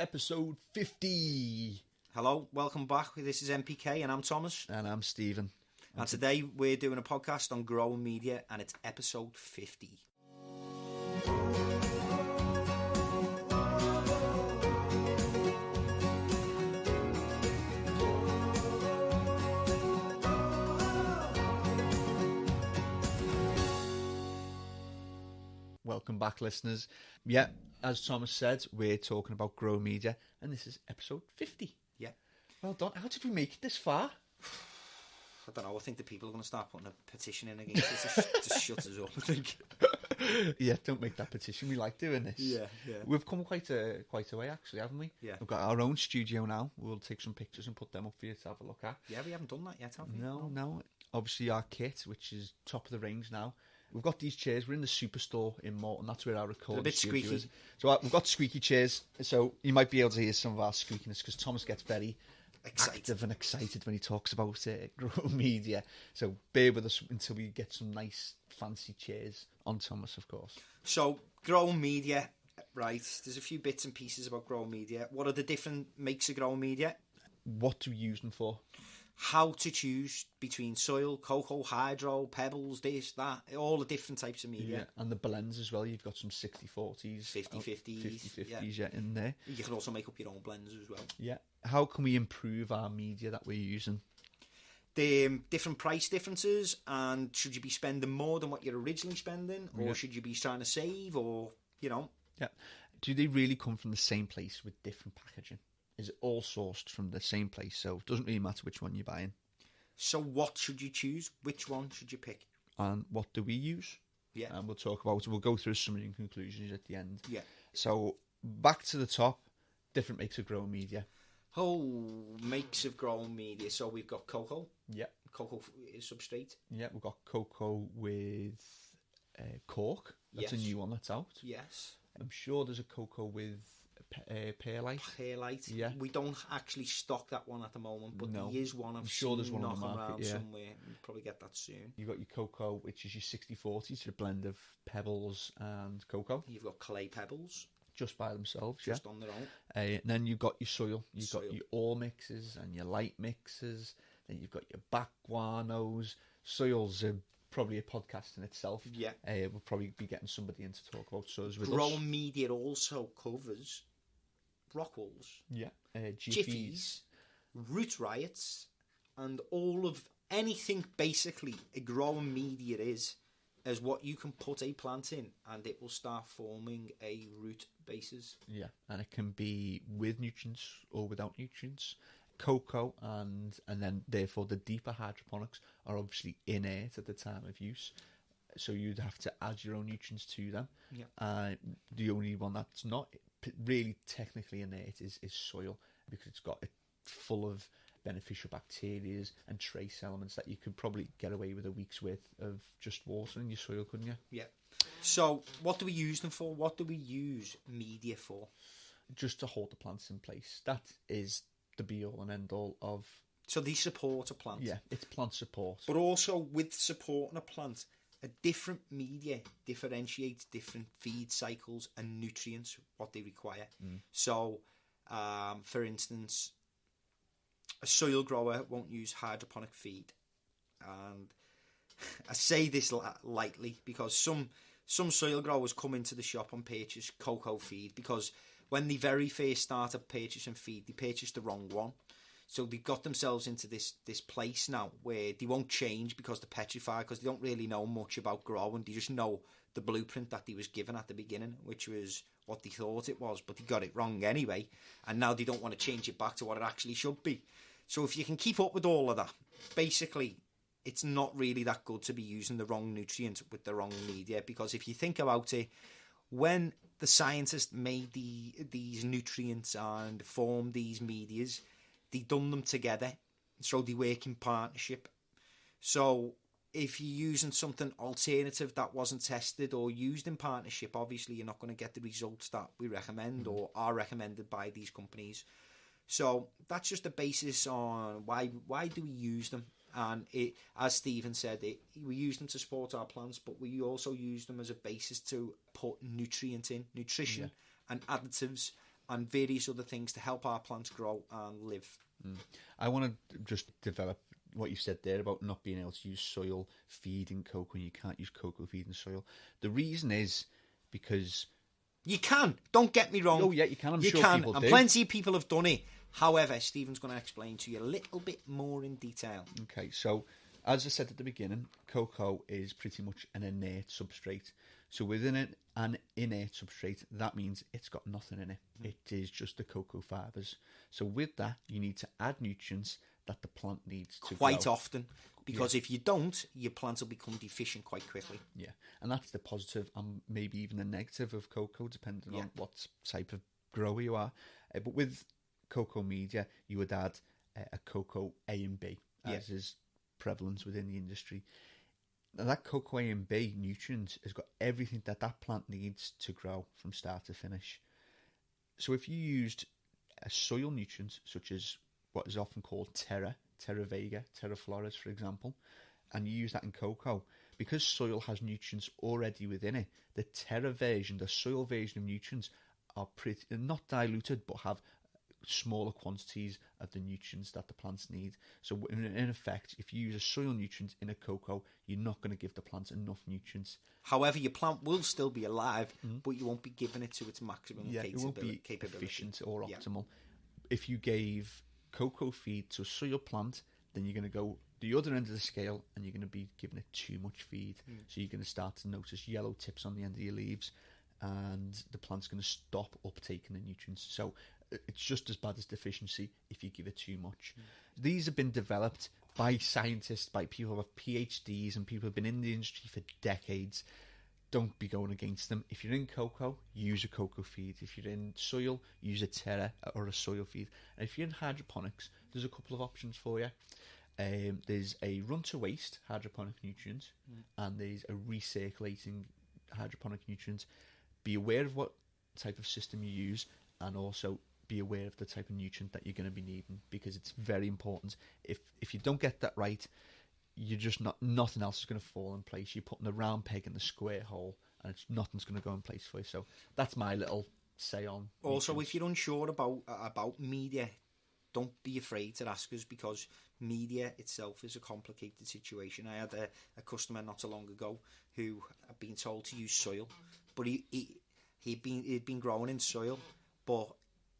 episode 50. Hello, welcome back. This is NPK and I'm Thomas. And I'm Stephen. And today we're doing a podcast on growing media and it's episode 50. Welcome back, listeners. Yeah, as Thomas said, we're talking about grow media, and this is episode 50. Yeah. Well done. How did we make it this far? I don't know. I think the people are going to start putting a petition in against us to shut us up, I think. Yeah, don't make that petition. We like doing this. Yeah. We've come quite a way, actually, haven't we? Yeah. We've got our own studio now. We'll take some pictures and put them up for you to have a look at. Yeah, we haven't done that yet, have we? No. Obviously, our kit, which is top of the range now. We've got these chairs. We're in the Superstore in Morton. That's where our recording studio is. So we've got squeaky chairs. So you might be able to hear some of our squeakiness because Thomas gets very active and excited when he talks about grow media. So bear with us until we get some nice fancy chairs on Thomas, of course. So grow media, right? There's a few bits and pieces about grow media. What are the different makes of grow media? What do we use them for? How to choose between soil, cocoa, hydro, pebbles, this, that, all the different types of media. Yeah, and the blends as well. You've got some 60-40s, 50-50s, yeah, in there. You can also make up your own blends as well. Yeah. How can we improve our media that we're using? The different price differences, and should you be spending more than what you're originally spending, or should you be trying to save, or, you know. Yeah. Do they really come from the same place with different packaging? Is it all sourced from the same place? So it doesn't really matter which one you're buying. So what should you choose? Which one should you pick? And what do we use? Yeah. And we'll talk about it. We'll go through some conclusions at the end. Yeah. So back to the top, different makes of grow media. Oh, makes of grown media. So we've got cocoa. Yeah. Cocoa is substrate. Yeah, we've got cocoa with cork. That's a new one that's out. Yes. I'm sure there's a cocoa with perlite. Perlite. Yeah. We don't actually stock that one at the moment, but there is one. I'm sure there's one on the market, around somewhere. We'll probably get that soon. You've got your cocoa, which is your 60-40, so a blend of pebbles and cocoa. You've got clay pebbles. Just by themselves, just on their own. And then you've got your soil. You've got your ore mixes and your light mixes. Then you've got your back guanos. Soils are probably a podcast in itself. Yeah. We'll probably be getting somebody in to talk about soils with us. Grown media also covers rock walls. Yeah. Jiffies, root riots, and all of anything basically a growing media is what you can put a plant in and it will start forming a root basis. Yeah, and it can be with nutrients or without nutrients. Cocoa and then therefore the deeper hydroponics are obviously inert at the time of use. So you'd have to add your own nutrients to them. Yeah. The only one that's not really technically inert is soil, because it's got it full of beneficial bacteria and trace elements that you could probably get away with a week's worth of just water in your soil, couldn't you? Yeah. So what do we use them for? What do we use media for? Just to hold the plants in place. That is the be-all and end-all of... So they support a plant. Yeah, it's plant support. But also with supporting a plant, a different media differentiates different feed cycles and nutrients, what they require. So, for instance, a soil grower won't use hydroponic feed. And I say this lightly because some soil growers come into the shop and purchase cocoa feed because when they very first started purchasing feed, they purchased the wrong one. So they got themselves into this place now where they won't change because they're petrified, because they don't really know much about growing. They just know the blueprint that they was given at the beginning, which was what they thought it was, but they got it wrong anyway. And now they don't want to change it back to what it actually should be. So if you can keep up with all of that, basically it's not really that good to be using the wrong nutrient with the wrong media, because if you think about it, when the scientists made these nutrients and formed these medias, they done them together, so they work in partnership. So if you're using something alternative that wasn't tested or used in partnership, obviously you're not going to get the results that we recommend or are recommended by these companies. So that's just the basis on why do we use them. And it, as Stephen said, we use them to support our plants, but we also use them as a basis to put nutrition and additives and various other things to help our plants grow and live. I want to just develop what you said there about not being able to use soil feed in cocoa, and you can't use cocoa feed in soil. The reason is because... You can. Don't get me wrong. Oh, yeah, you can. I'm sure people do. Plenty of people have done it. However, Stephen's going to explain to you a little bit more in detail. Okay, so as I said at the beginning, cocoa is pretty much an inert substrate. So within an inert substrate, that means it's got nothing in it. It is just the cocoa fibres. So with that, you need to add nutrients that the plant needs to quite grow. often, because if you don't, your plants will become deficient quite quickly. Yeah, and that's the positive and maybe even the negative of cocoa, depending on what type of grower you are. But with cocoa media, you would add a cocoa A and B, as is prevalent within the industry. Now, that cocoa A and B nutrient has got everything that plant needs to grow from start to finish. So if you used a soil nutrient, such as what is often called Terra Vega, Terra Floris, for example, and you use that in cocoa, because soil has nutrients already within it, the Terra version, the soil version of nutrients, are not diluted, but have smaller quantities of the nutrients that the plants need. So in effect, if you use a soil nutrient in a cocoa, you're not going to give the plants enough nutrients. However, your plant will still be alive, but you won't be giving it to its maximum capability. It won't be efficient or optimal. If you gave cocoa feed to a soil plant, then you're going to go the other end of the scale and you're going to be giving it too much feed. So you're going to start to notice yellow tips on the end of your leaves, and the plant's going to stop uptaking the nutrients. So it's just as bad as deficiency if you give it too much. These have been developed by scientists, by people who have PhDs and people who have been in the industry for decades. Don't be going against them. If you're in cocoa, use a cocoa feed. If you're in soil, use a Terra or a soil feed. And if you're in hydroponics, there's a couple of options for you. There's a run-to-waste hydroponic nutrient, and there's a recirculating hydroponic nutrient. Be aware of what type of system you use, and also be aware of the type of nutrient that you're going to be needing, because it's very important. If you don't get that right, you're just nothing else is going to fall in place. You're putting a round peg in the square hole, and nothing's going to go in place for you. So that's my little say on. Also, nutrients. if you're unsure about media, don't be afraid to ask us, because media itself is a complicated situation. I had a customer not so long ago who had been told to use soil, but he'd been growing in soil, but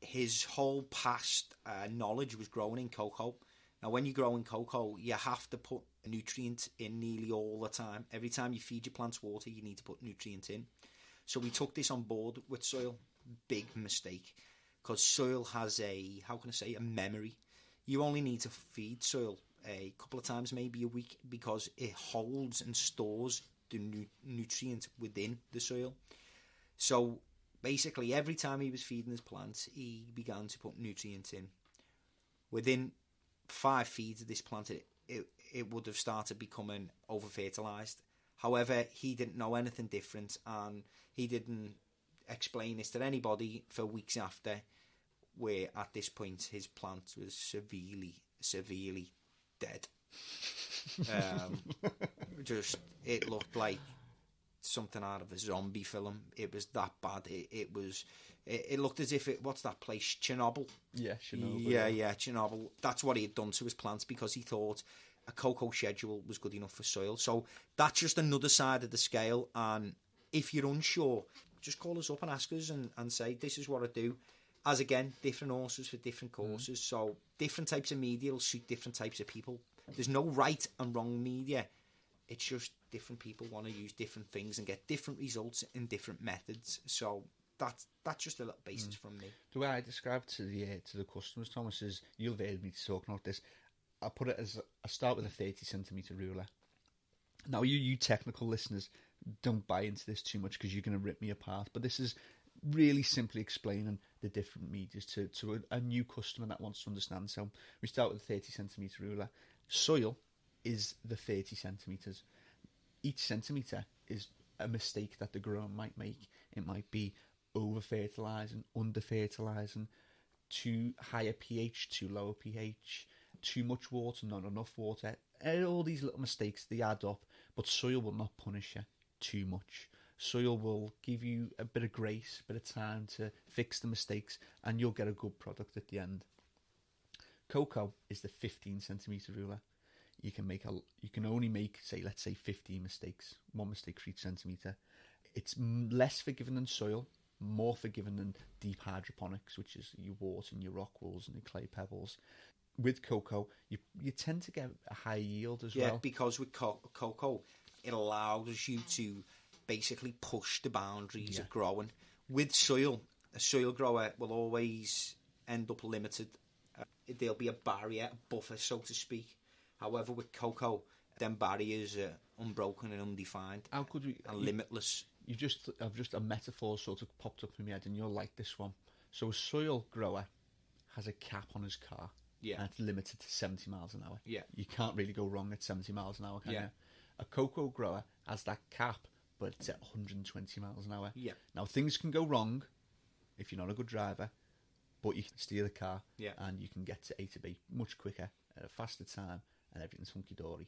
his whole past knowledge was growing in cocoa. Now, when you grow in cocoa, you have to put a nutrient in nearly all the time. Every time you feed your plants water, you need to put nutrient in. So we took this on board with soil. Big mistake, because soil has a memory. You only need to feed soil a couple of times, maybe a week, because it holds and stores the nutrient within the soil. So basically, every time he was feeding his plants, he began to put nutrients in. Within 5 feeds of this plant, it would have started becoming over-fertilised. However, he didn't know anything different, and he didn't explain this to anybody for weeks after, where at this point his plant was severely dead. It looked like something out of a zombie film. It was that bad. It looked as if what's that place, Chernobyl? Yeah, Chernobyl. Yeah, Chernobyl. That's what he had done to his plants, because he thought a cocoa schedule was good enough for soil. So that's just another side of the scale. And if you're unsure, just call us up and ask us and say, this is what I do. As again, different horses for different courses. So different types of media will suit different types of people. There's no right and wrong media. It's just different people want to use different things and get different results in different methods. So that's just a little basis from me. The way I describe to the customers, Thomas, is, you'll have heard me talking about this. I put it as, I start with a 30 centimetre ruler. Now, you technical listeners, don't buy into this too much, because you're going to rip me apart. But this is really simply explaining the different medias to a new customer that wants to understand. So we start with a 30 centimetre ruler. Soil is the 30 centimetres. Each centimetre is a mistake that the grower might make. It might be over-fertilising, under-fertilising, too high a pH, too low a pH, too much water, not enough water. All these little mistakes, they add up, but soil will not punish you too much. Soil will give you a bit of grace, a bit of time to fix the mistakes, and you'll get a good product at the end. Coco is the 15 centimeter ruler. You can only make, let's say 15 mistakes, 1 mistake for each centimeter. It's less forgiving than soil, more forgiving than deep hydroponics, which is your water and your rock wools and your clay pebbles. With Coco, you tend to get a high yield as well. Yeah, because with Coco, it allows you to basically push the boundaries of growing. With soil, a soil grower will always end up limited. There'll be a barrier, a buffer, so to speak. However, with Coco, them barriers are unbroken and undefined. How could we? And limitless. I've just a metaphor sort of popped up in my head, and you'll like this one. So a soil grower has a cap on his car. Yeah. And it's limited to 70 miles an hour. Yeah. You can't really go wrong at 70 miles an hour, can Yeah. you? A cocoa grower has that cap, but it's at 120 miles an hour. Yeah. Now, things can go wrong if you're not a good driver, but you can steer the car and you can get to A to B much quicker at a faster time, and everything's hunky-dory.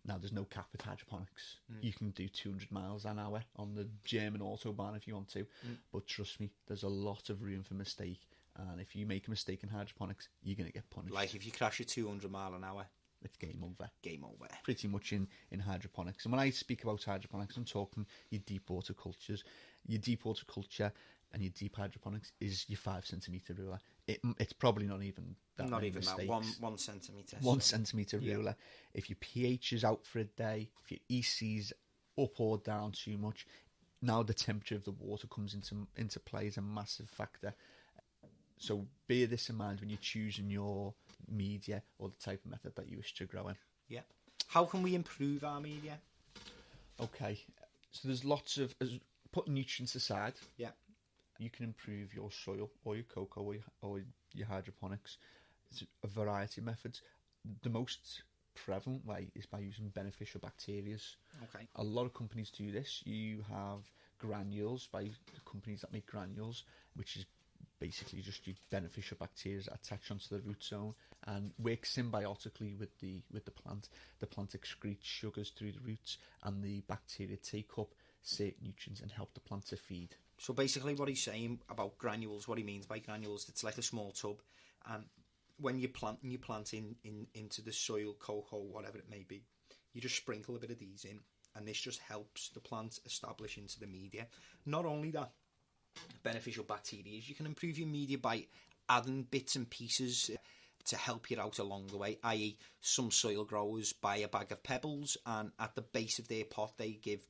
Now, there's no cap with hydroponics. You can do 200 miles an hour on the German Autobahn if you want to, but trust me, there's a lot of room for mistake. And if you make a mistake in hydroponics, you're going to get punished. Like if you crash at 200 mile an hour, it's game over. Game over. Pretty much in hydroponics. And when I speak about hydroponics, I'm talking your deep water cultures. Your deep water culture and your deep hydroponics is your 5 centimeter ruler. It's probably not even that. Not many even mistakes. that. 1 centimeter. 1 centimeter ruler. If your pH is out for a day, if your EC's up or down too much, now the temperature of the water comes into play as a massive factor. So bear this in mind when you're choosing your media or the type of method that you wish to grow in. Yeah. How can we improve our media? Okay. So there's lots of... Putting nutrients aside, yeah, you can improve your soil or your cocoa or your hydroponics. It's a variety of methods. The most prevalent way is by using beneficial bacteria. Okay. A lot of companies do this. You have granules by companies that make granules, which is basically just your beneficial bacteria that attach onto the root zone and work symbiotically with the plant. The plant excretes sugars through the roots, and the bacteria take up certain nutrients and help the plant to feed. So basically what he's saying about granules, what he means by granules, it's like a small tub, and when you're planting into the soil, cocoa, whatever it may be, you just sprinkle a bit of these in, and this just helps the plant establish into the media. Not only that, beneficial bacteria, you can improve your media by adding bits and pieces to help you out along the way, i.e. some soil growers buy a bag of pebbles, and at the base of their pot they give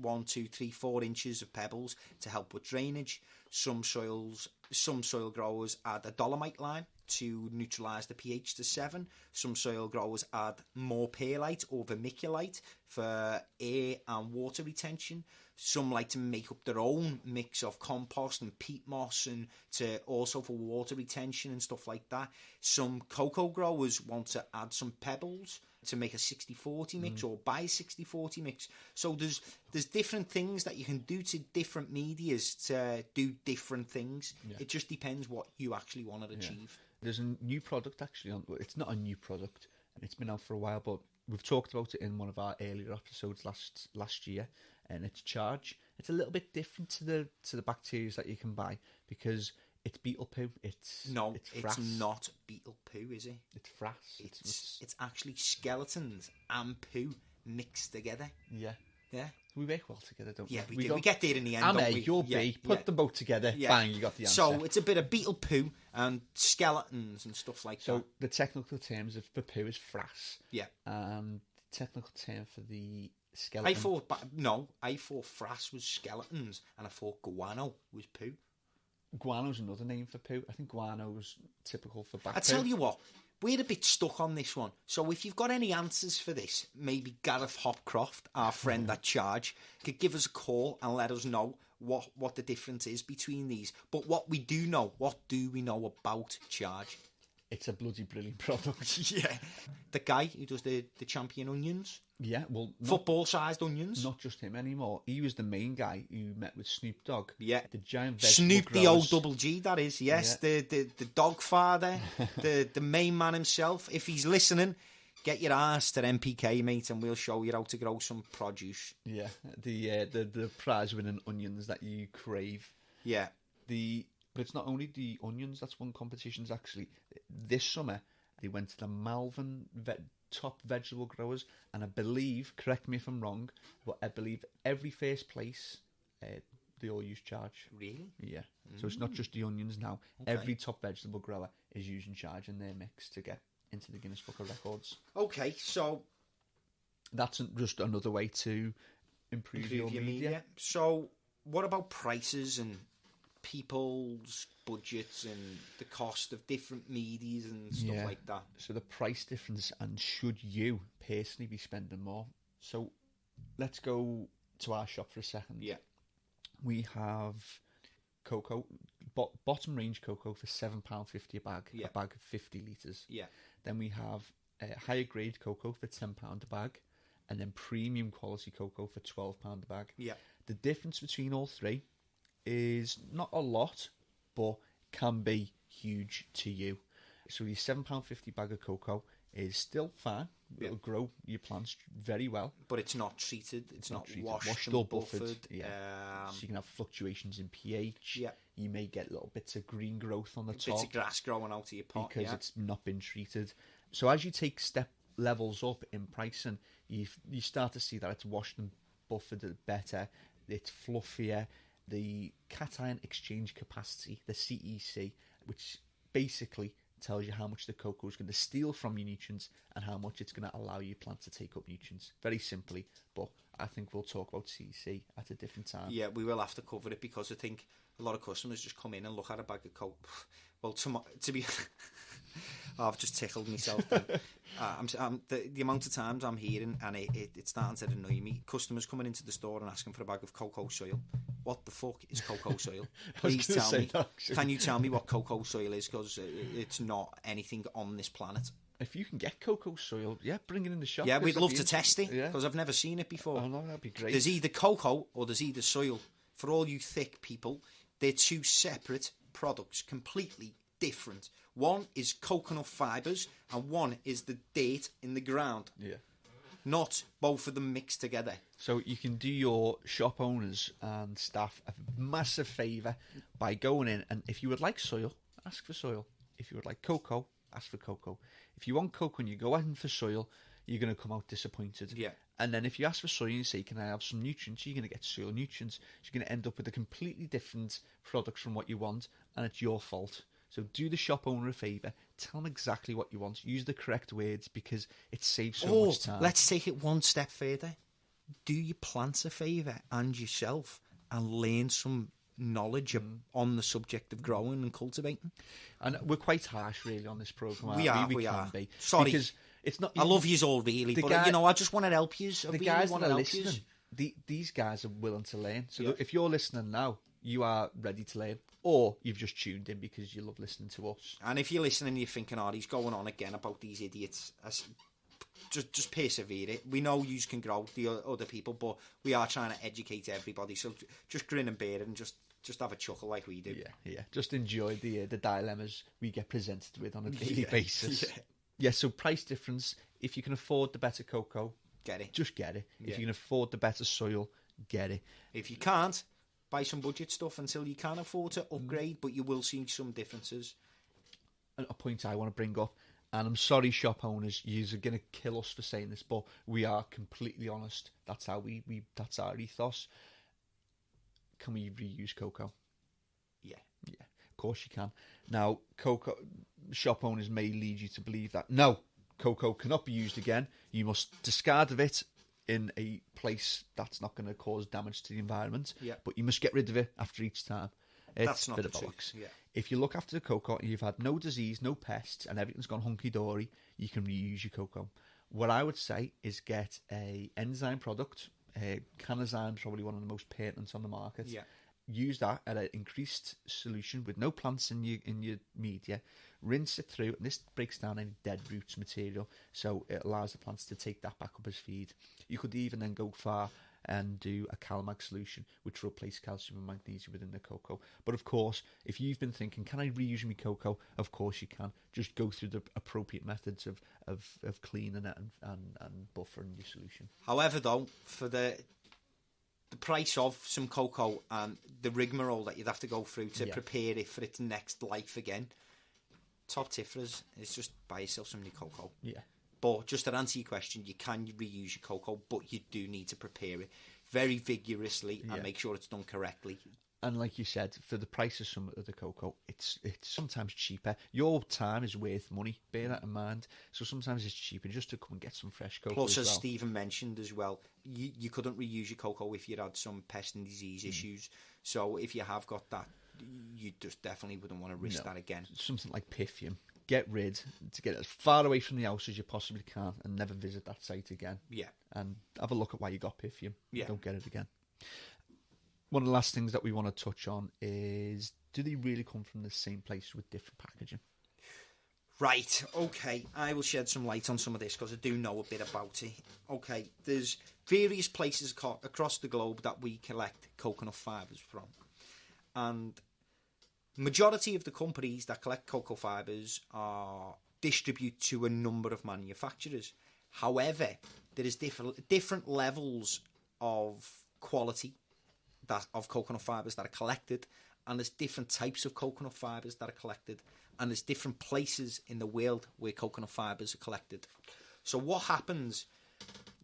1, 2, 3, 4 inches of pebbles to help with drainage. Some soil growers add a dolomite lime to neutralise the pH to 7. Some soil growers add more perlite or vermiculite for air and water retention. Some like to make up their own mix of compost and peat moss and to also for water retention and stuff like that. Some cocoa growers want to add some pebbles to make a 60-40 mix or buy a 60-40 mix. So there's different things that you can do to different medias to do different things. Yeah. It just depends what you actually want to achieve. There's a new product actually it's not a new product, and it's been out for a while, but we've talked about it in one of our earlier episodes last year, and it's Charge. It's a little bit different to the bacteria that you can buy because it's beetle poo. It's not beetle poo, is it? It's frass. It's actually skeletons and poo mixed together. Yeah. Yeah. We work well together, don't we? Yeah, we do. We get there in the end, I'm don't A, we? you're B, put them both together, bang, you got the answer. So it's a bit of beetle poo and skeletons and stuff like that. So the technical terms for poo is frass. Yeah. And the technical term for the skeleton... I thought frass was skeletons, and I thought guano was poo. Guano's another name for poo. I think guano's typical for back poo. I tell you what, we're a bit stuck on this one. So if you've got any answers for this, maybe Gareth Hopcroft, our friend at Charge, could give us a call and let us know what the difference is between these. But what do we know about Charge? It's a bloody brilliant product. Yeah. The guy who does the champion onions. Yeah, well... Football-sized onions. Not just him anymore. He was the main guy who met with Snoop Dogg. Yeah. The giant vegetable Snoop, growers. the old G, that is, yes. Yeah. The dog father, the main man himself. If he's listening, Get your ass to NPK, mate, and we'll show you how to grow some produce. Yeah, the prize-winning onions that you crave. Yeah. But it's not only the onions that's won competitions, actually. This summer, they went to the Malvern top vegetable growers, and I believe, correct me if I'm wrong, but I believe every first place, they all use charge. Really? Yeah. So it's not just the onions now. Okay. Every top vegetable grower is using charge in their mix to get into the Guinness Book of Records. Okay, so that's just another way to improve your media. So what about prices and people's budgets and the cost of different medias and stuff like that? So the price difference, and should you personally be spending more? So let's go to our shop for a second. Yeah. We have Coco, bottom range Coco for £7.50 a bag, a bag of 50 litres. Yeah. Then we have higher grade Coco for £10 a bag, and then premium quality Coco for £12 a bag. Yeah. The difference between all three is not a lot, but can be huge to you. So your £7.50 bag of Coco is still fine. It'll grow your plants very well. But it's not treated. It's not treated. Washed or and buffered. Yeah. So you can have fluctuations in pH. Yeah. You may get little bits of green growth on the top. Bits of grass growing out of your pot. Because it's not been treated. So as you take step levels up in pricing, you start to see that it's washed and buffered better. It's fluffier. The cation exchange capacity, the CEC, which basically tells you how much the cocoa is going to steal from your nutrients and how much it's going to allow your plant to take up nutrients. Very simply, but I think we'll talk about CEC at a different time. Yeah, we will have to cover it, because I think a lot of customers just come in and look at a bag of cocoa. Well, to be... I've just tickled myself. The amount of times I'm hearing, and it's starting to annoy me, customers coming into the store and asking for a bag of cocoa soil. What the fuck is cocoa soil? Please tell me. Can you tell me what cocoa soil is? Because it's not anything on this planet. If you can get cocoa soil, bring it in the shop. Yeah, we'd love to test it, because I've never seen it before. Oh, no, that'd be great. There's either cocoa or there's either soil. For all you thick people, they're two separate products, completely different. One is coconut fibres and one is the dirt in the ground. Yeah. Not both of them mixed together. So you can do your shop owners and staff a massive favour by going in, and if you would like soil, ask for soil. If you would like cocoa, ask for cocoa. If you want cocoa and you go in for soil, you're going to come out disappointed. Yeah. And then if you ask for soil and you say, can I have some nutrients, you're going to get soil nutrients. So you're going to end up with a completely different product from what you want, and it's your fault. So do the shop owner a favour. Tell them exactly what you want. Use the correct words, because it saves so much time. Let's take it one step further. Do your plants a favour and yourself, and learn some knowledge on the subject of growing and cultivating. And we're quite harsh, really, on this programme. We are. Be. Sorry. Because it's not, I love yous all, really, but I just want to help yous. The guys that are listening, these guys are willing to learn. So if you're listening now, you are ready to learn. Or you've just tuned in because you love listening to us. And if you're listening and you're thinking, he's going on again about these idiots, just persevere it. We know you can grow the other people, but we are trying to educate everybody. So just grin and bear it, and just have a chuckle like we do. Yeah. Just enjoy the dilemmas we get presented with on a daily basis. Yeah, so price difference. If you can afford the better cocoa, get it. Just get it. If you can afford the better soil, get it. If you can't, buy some budget stuff until you can afford to upgrade, but you will see some differences. And a point I want to bring up, and I'm sorry, shop owners, yous are going to kill us for saying this, but we are completely honest. That's how that's our ethos. Can we reuse cocoa? Yeah, of course you can. Now, cocoa shop owners may lead you to believe that no, cocoa cannot be used again. You must discard of it in a place that's not going to cause damage to the environment. Yeah. But you must get rid of it after each time. That's not a bit of bollocks. Yeah. If you look after the cocoa and you've had no disease, no pests, and everything's gone hunky-dory, you can reuse your cocoa. What I would say is get a enzyme product. CANNA is probably one of the most pertinent on the market. Yeah. Use that at an increased solution with no plants in your media. Rinse it through, and this breaks down any dead roots material, so it allows the plants to take that back up as feed. You could even then go for and do a CalMag solution, which will replace calcium and magnesium within the cocoa. But of course, if you've been thinking, can I reuse my cocoa? Of course you can. Just go through the appropriate methods of cleaning it and buffering your solution. However, though, for the price of some cocoa and the rigmarole that you'd have to go through to prepare it for its next life again, top tip for us is just buy yourself some new cocoa. Yeah. But just to answer your question, you can reuse your cocoa, but you do need to prepare it very vigorously and make sure it's done correctly. And like you said, for the price of some of the cocoa, it's sometimes cheaper. Your time is worth money, bear that in mind. So sometimes it's cheaper just to come and get some fresh cocoa. Plus, as well. Stephen mentioned as well, you couldn't reuse your cocoa if you had some pest and disease issues. So if you have got that, you just definitely wouldn't want to risk that again. Something like Pythium. Get rid, to get as far away from the house as you possibly can and never visit that site again. Yeah. And have a look at why you got Pythium. Yeah. Don't get it again. One of the last things that we want to touch on is, do they really come from the same place with different packaging? Right, okay. I will shed some light on some of this because I do know a bit about it. Okay, there's various places across the globe that we collect coconut fibres from. And majority of the companies that collect cocoa fibres are distribute to a number of manufacturers. However, there is different levels of quality of coconut fibres that are collected, and there's different types of coconut fibres that are collected, and there's different places in the world where coconut fibres are collected. So what happens,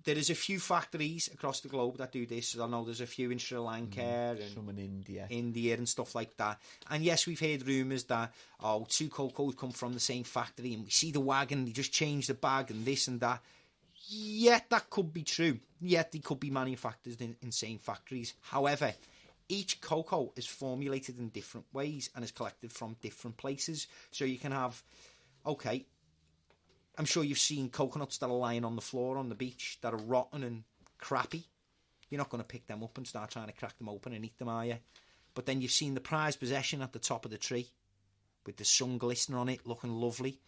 there is a few factories across the globe that do this. I know there's a few in Sri Lanka and some in India and stuff like that. And yes, we've heard rumours that, two cocos come from the same factory and we see the wagon, they just change the bag and this and that. Yeah, that could be true. Yeah, they could be manufactured in same factories. However, each cocoa is formulated in different ways and is collected from different places. So you can have, okay, I'm sure you've seen coconuts that are lying on the floor on the beach that are rotten and crappy. You're not going to pick them up and start trying to crack them open and eat them, are you? But then you've seen the prized possession at the top of the tree with the sun glistening on it, looking lovely.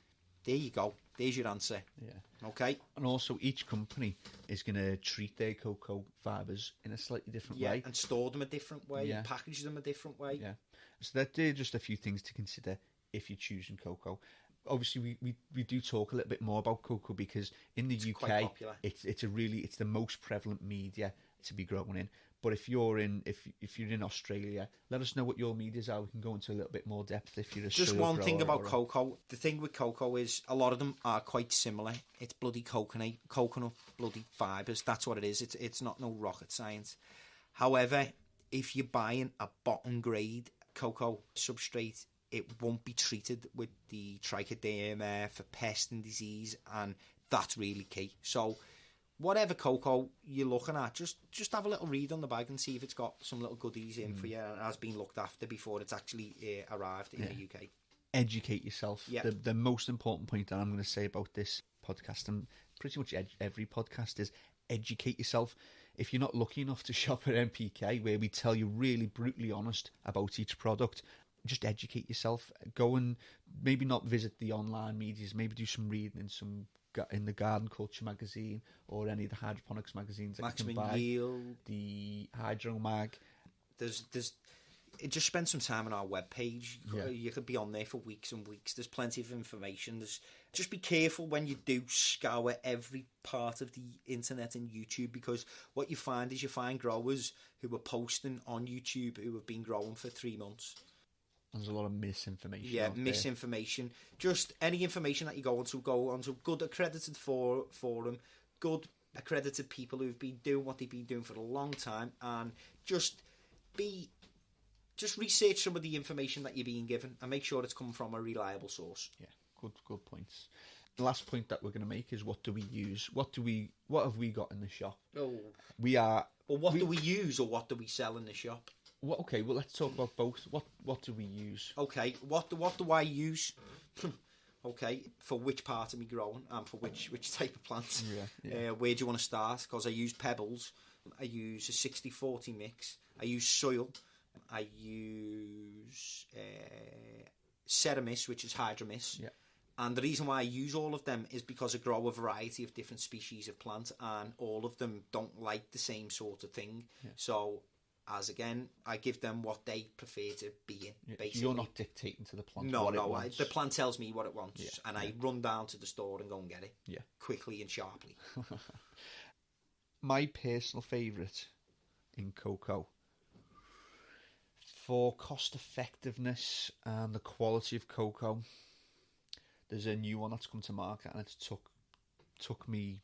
There you go. There's your answer. Yeah. Okay. And also, each company is going to treat their cocoa fibres in a slightly different way. And store them a different way, and package them a different way. Yeah. So there are just a few things to consider if you're choosing cocoa. Obviously, we do talk a little bit more about cocoa because in the UK, it's the most prevalent media to be growing in. But if you're in Australia, let us know what your medias are. We can go into a little bit more depth if you're just one thing about cocoa. The thing with cocoa is a lot of them are quite similar. It's bloody coconut bloody fibres. That's what it is. It's not no rocket science. However, if you're buying a bottom grade cocoa substrate, it won't be treated with the trichoderma for pest and disease, and that's really key. So whatever cocoa you're looking at, just have a little read on the bag and see if it's got some little goodies in for you and has been looked after before it's actually arrived in the UK. Educate yourself. Yeah. The most important point that I'm going to say about this podcast, and pretty much every podcast, is educate yourself. If you're not lucky enough to shop at NPK, where we tell you really brutally honest about each product, just educate yourself. Go and maybe not visit the online medias, maybe do some reading in the Garden Culture magazine or any of the hydroponics magazines that Maximum you can buy. Yield, the Hydro Mag. There's just spend some time on our webpage. Yeah. You could be on there for weeks and weeks. There's plenty of information. Just be careful when you do scour every part of the internet and YouTube, because what you find is you find growers who are posting on YouTube who have been growing for 3 months. There's a lot of misinformation. Yeah, misinformation. Just any information that you go onto good accredited forum, good accredited people who've been doing what they've been doing for a long time, and just research some of the information that you're being given and make sure it's coming from a reliable source. Yeah, good points. The last point that we're going to make is, what do we use? What have we got in the shop? Oh, what do we use, or what do we sell in the shop? Okay, well, let's talk about both. What do we use? Okay, what do I use? Okay, for which part of me growing and for which type of plant? Yeah. Where do you want to start? Because I use pebbles, I use a 60-40 mix, I use soil, I use Ceramis, which is Hydromis, And the reason why I use all of them is because I grow a variety of different species of plant, and all of them don't like the same sort of thing. So, I give them what they prefer to be in, basically. You're not dictating to the plant what it wants. The plant tells me what it wants, and I run down to the store and go and get it quickly and sharply. My personal favourite in Coco, for cost effectiveness and the quality of cocoa, there's a new one that's come to market, and it took me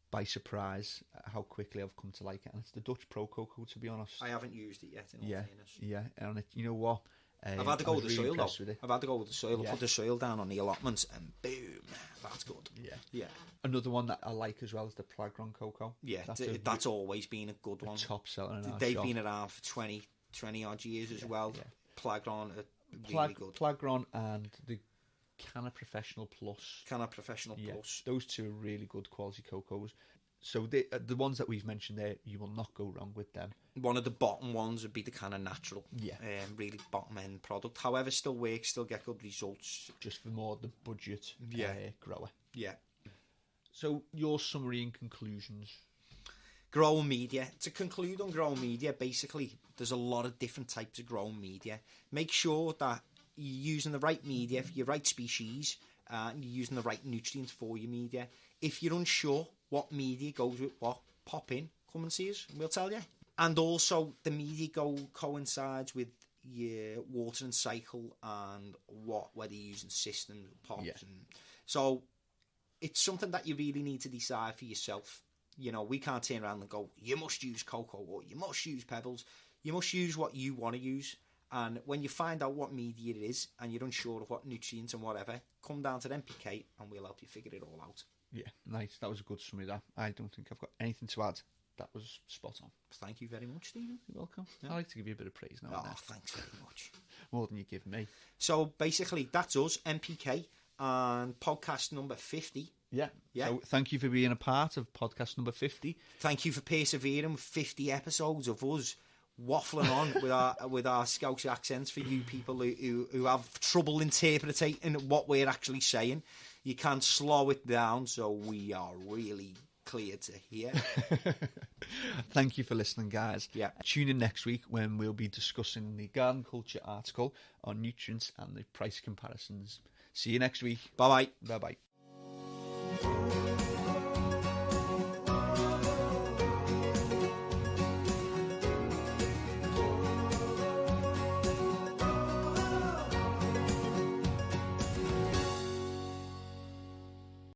by surprise how quickly I've come to like it, and it's the Dutch Pro Coco, to be honest. I haven't used it yet, in all fairness. Yeah, and you know what? I've had to go with the soil, though. I've had to go with the soil. Yeah. Put the soil down on the allotments, and boom, that's good. Yeah. Another one that I like as well is the Plagron Coco. Yeah, that's always been a good one. Top seller in our They've shop. been around for 20 odd years as well. Yeah. Plagron are really good. Plagron and the CANNA Professional Plus. CANNA Professional Plus. Those two are really good quality cocos. So the ones that we've mentioned there, you will not go wrong with them. One of the bottom ones would be the CANNA Natural. Yeah. Really bottom end product. However, still works, still get good results. Just for more the budget grower. Yeah. So your summary and conclusions. Grown media. To conclude on grown media, basically, there's a lot of different types of grown media. Make sure that you're using the right media for your right species, and you're using the right nutrients for your media. If you're unsure what media goes with what, pop in, come and see us, and we'll tell you. And also, the media coincides with your watering cycle and whether you're using systems, pots. Yeah. And so it's something that you really need to decide for yourself. You know, we can't turn around and go, you must use Coco or you must use Pebbles. You must use what you want to use. And when you find out what media it is and you're unsure of what nutrients and whatever, come down to NPK and we'll help you figure it all out. Yeah, nice. That was a good summary, that. I don't think I've got anything to add. That was spot on. Thank you very much, Stephen. You're welcome. I like to give you a bit of praise now. Oh, thanks very much. More than you give me. So basically, that's us, NPK, and podcast number 50. Yeah. So thank you for being a part of podcast number 50. Thank you for persevering with 50 episodes of us waffling on with our Scouse accents for you people who have trouble interpreting what we're actually saying. You can slow it down so we are really clear to hear. Thank you for listening, guys. Yeah. Tune in next week when we'll be discussing the garden culture article on nutrients and the price comparisons. See you next week. Bye-bye. Bye-bye.